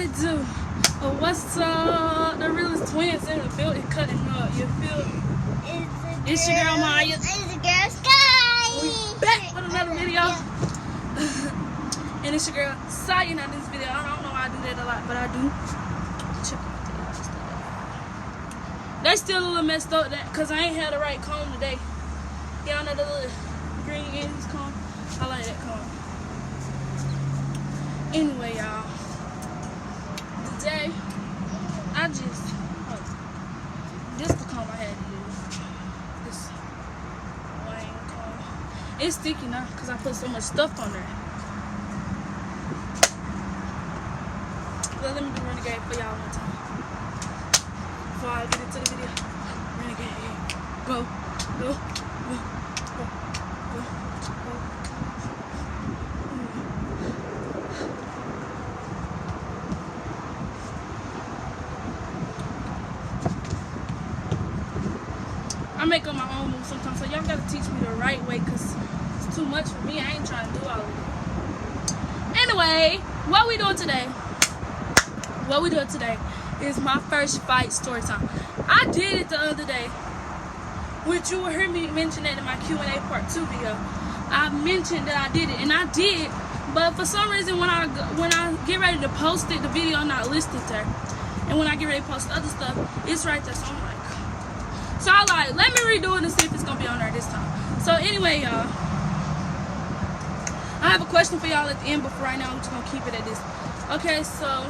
it do? What's up? The realest twins in the building cutting up. You feel? It's your girl Miiyah. It's your girl Sky. We back with another video. And it's your girl Saya. Now this video, I don't know why I do that a lot, but I do. Check out they still a little messed up because I ain't had the right comb today. Y'all know the little green ends comb? I like that comb. Anyway, y'all. Today, this the comb I had to use. This Wayne comb. It's sticky now because I put so much stuff on there. Let me do Renegade for y'all one time. Before I get into the video. Renegade. Go. Go. Go. Go. Go. Go. I make up my own moves sometimes, so y'all gotta teach me the right way because it's too much for me. I ain't trying to do all of it. Anyway, what we doing today? What we doing today is my first fight story time. I did it the other day, which you will hear me mention that in my Q&A part 2 video. I mentioned that I did it, and I did, but for some reason when I get ready to post it, the video not listed there. And when I get ready to post other stuff, it's right there. So I'm like, let me redo it and see if it's gonna be on there this time. So anyway, y'all, I have a question for y'all at the end, but for right now I'm just gonna keep it at this. Okay, so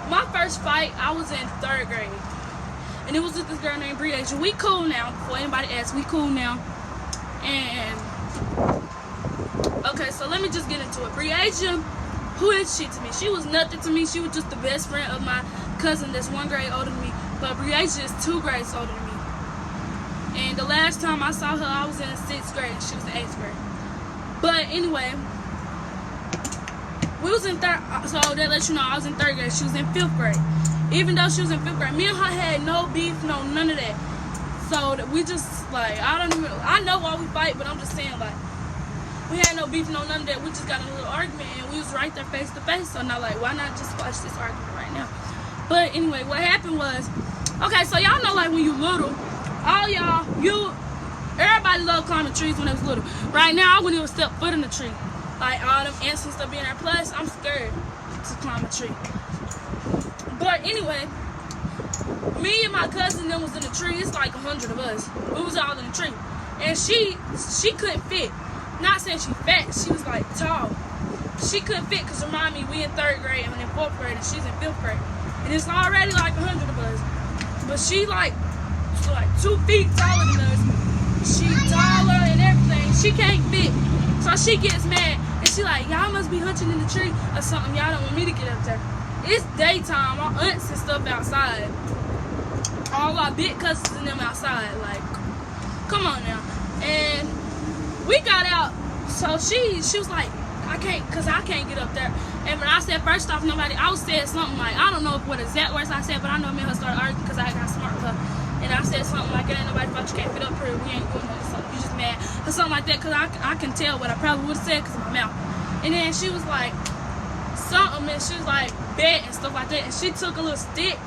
my first fight, I was in 3rd grade, and it was with this girl named Briasia. We cool now. Before anybody asks, we cool now. And okay, so let me just get into it. Briasia, who is she to me? She was nothing to me. She was just the best friend of my cousin that's 1 grade older than me. But Briasia is 2 grades older than me. And the last time I saw her, I was in the 6th grade. She was in 8th grade. But anyway, we was in 3rd, so that lets you know I was in 3rd grade. She was in 5th grade. Even though she was in 5th grade, me and her had no beef, no none of that. So that we just like, I know why we fight, but I'm just saying, like, we had no beef, no none of that. We just got in a little argument, and we was right there face to face. So now, like, why not just watch this argument right now? But anyway, what happened was, okay, so y'all know, like, when you little, all y'all, everybody loved climbing trees when they was little. Right now, I wouldn't even step foot in the tree. Like, all them ants and stuff being there. Plus, I'm scared to climb a tree. But anyway, me and my cousin them was in the tree. It's like 100 of us. We was all in the tree. And she couldn't fit. Not saying she fat. She was, like, tall. She couldn't fit because, remind me, we in 3rd grade and in 4th grade, and she's in 5th grade. And it's already like 100 of us. But she like 2 feet taller than us. She taller and everything. She can't fit. So she gets mad. And she like, y'all must be hunching in the tree or something. Y'all don't want me to get up there. It's daytime. Our aunts and stuff outside. All our big cousins and them outside. Like, come on now. And we got out. So she was like, I can't get up there. And when I said, first off, I said something like, I don't know what exact words I said, but I know me and her started arguing because I got smart with her. And I said something like, it ain't nobody thought you can't fit up here, we ain't doing nothing, so you just mad. Or something like that, because I can tell what I probably would have said because of my mouth. And then she was like, something, and she was like, bet and stuff like that. And she took a little stick,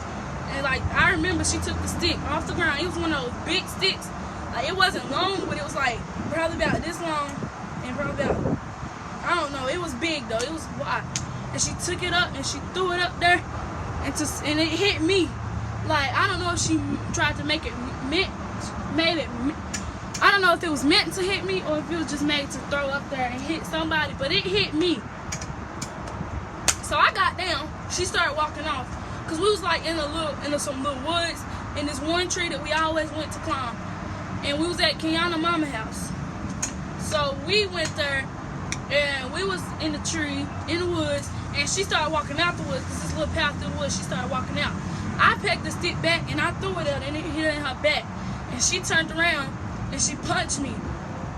and like, I remember she took the stick off the ground. It was one of those big sticks. Like, it wasn't long, but it was like, probably about this long, and probably about, I don't know, it was big though, it was wide. And she took it up and she threw it up there, and it hit me. Like, I don't know if she tried to make it I don't know if it was meant to hit me or if it was just made to throw up there and hit somebody, but it hit me. So I got down, she started walking off, because we was like in some little woods, in this one tree that we always went to climb. And we was at Kiana Mama house. So we went there, and we was in the tree, in the woods, and she started walking out the woods, because this little path through the woods, she started walking out. I pecked the stick back, and I threw it at her, and it hit her in her back. And she turned around, and she punched me.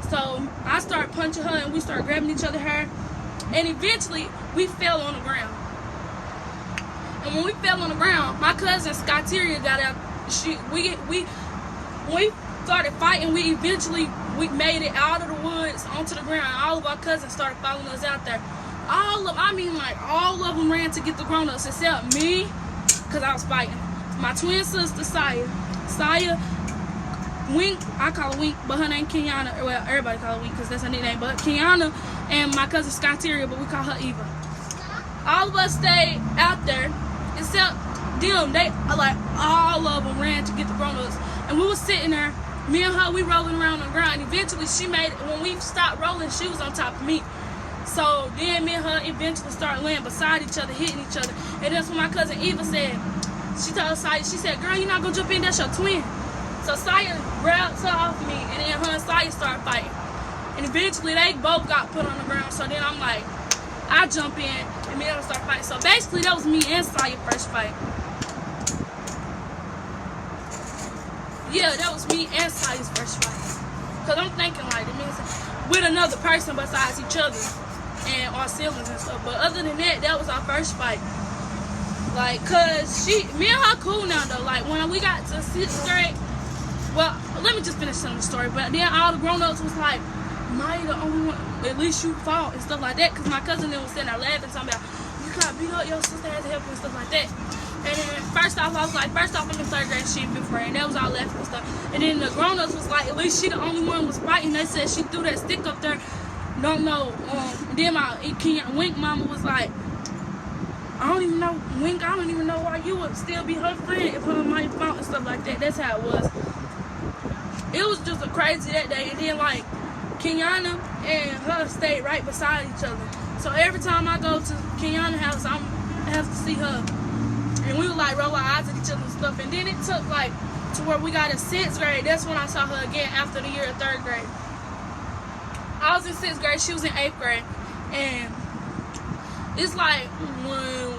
So I started punching her, and we started grabbing each other's hair. And eventually, we fell on the ground. And when we fell on the ground, my cousin, Skyteria, got out. We started fighting. We eventually made it out of the woods onto the ground. All of our cousins started following us out there. all of them ran to get the grown-ups except me, because I was fighting. My twin sister, Saya, Wink, I call her Wink, but her name Kiana. Well, everybody call her Wink because that's her nickname. But Kiana and my cousin Skyteria, but we call her Eva. All of us stayed out there, except them. They all of them ran to get the grown-ups, and we was sitting there. Me and her, we rolling around on the ground. And eventually, she made it. When we stopped rolling, she was on top of me. So then me and her eventually started laying beside each other, hitting each other. And that's when my cousin Eva said, she told Saya, she said, "Girl, you're not gonna jump in, that's your twin." So Saya grabbed her off me, and then her and Saya started fighting. And eventually they both got put on the ground. So then I'm like, I jump in, and me and her start fighting. So basically that was me and Saya's first fight. Yeah, that was me and Saya's first fight. Cause I'm thinking like, it means with another person besides each other and our siblings and stuff. But other than that, that was our first fight. Like, cause me and her cool now though. Like when we got to 6th grade, well, let me just finish telling the story. But then all the grown-ups was like, "Miiyah the only one, at least you fought," and stuff like that. Cause my cousin then was sitting there laughing, talking about, "You gotta beat up your sister, had to help you," and stuff like that. And then first off, I was like, I'm in 3rd grade, she in 5th grade, and that was all laughing and stuff. And then the grown-ups was like, at least she the only one was fighting. They said she threw that stick up there. Don't know. And then my Wink mama was like, "I don't even know, Wink, I don't even know why you would still be her friend if her might fought," and stuff like that. That's how it was. It was just a crazy that day. And then like Kiana and her stayed right beside each other. So every time I go to Kiana's house, I have to see her. And we would like roll our eyes at each other and stuff. And then it took like to where we got in 6th grade. That's when I saw her again after the year of 3rd grade. I was in 6th grade, she was in 8th grade. And it's like well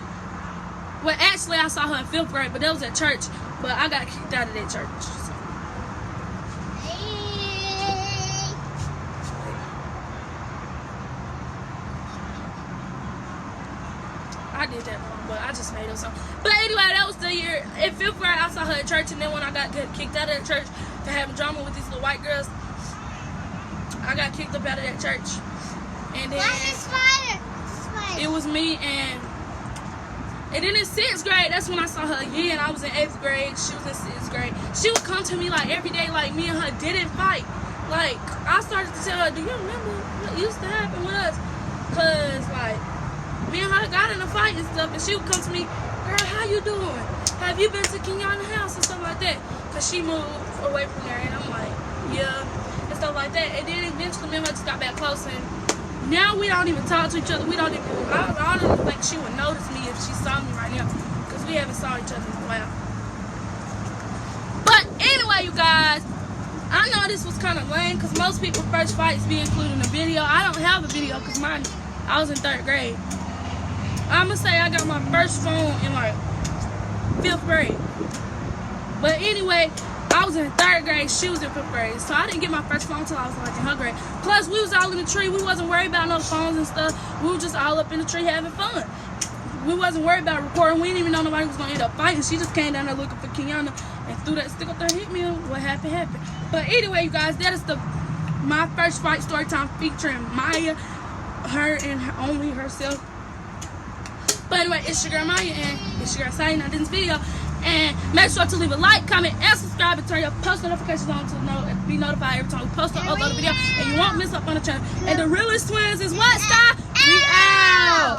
actually I saw her in 5th grade, but that was at church. But I got kicked out of that church. So. I did that wrong, but I just made up something. But anyway, that was the year. In 5th grade, I saw her at church, and then when I got kicked out of that church for having drama with these little white girls, I got kicked up out of that church. And then it was me and then in 6th grade, that's when I saw her again. I was in 8th grade, she was in 6th grade. She would come to me like every day, like me and her didn't fight. Like I started to tell her, "Do you remember what used to happen with us?" Cause like me and her got in a fight and stuff, and she would come to me, "Girl, how you doing? Have you been to Kenyana's house?" and stuff like that. Cause she moved away from there, and I'm like, "Yeah," and stuff like that. And then eventually me and her just got back close, and now we don't even talk to each other. I don't even think she would notice me if she saw me right now, cause we haven't saw each other in a while. But anyway, you guys, I know this was kind of lame, cause most people's first fights be included in a video. I don't have a video, cause I was in 3rd grade. I'ma say I got my first phone in like 5th grade. But anyway, I was in 3rd grade, she was in 5th grade. So I didn't get my first phone until I was like in her grade. Plus, we was all in the tree. We wasn't worried about no phones and stuff. We were just all up in the tree having fun. We wasn't worried about recording. We didn't even know nobody was going to end up fighting. She just came down there looking for Kiana and threw that stick up there and hit me. What happened, happened. But anyway, you guys, that is my first fight story time featuring Miiyah, her and only herself. But anyway, it's your girl Miiyah and it's your girl Saya in this video. And make sure to leave a like, comment, and subscribe, and turn your post notifications on to be notified every time we post or upload a video. And you won't miss up on the channel. And the realest twins is what, Sky? We out!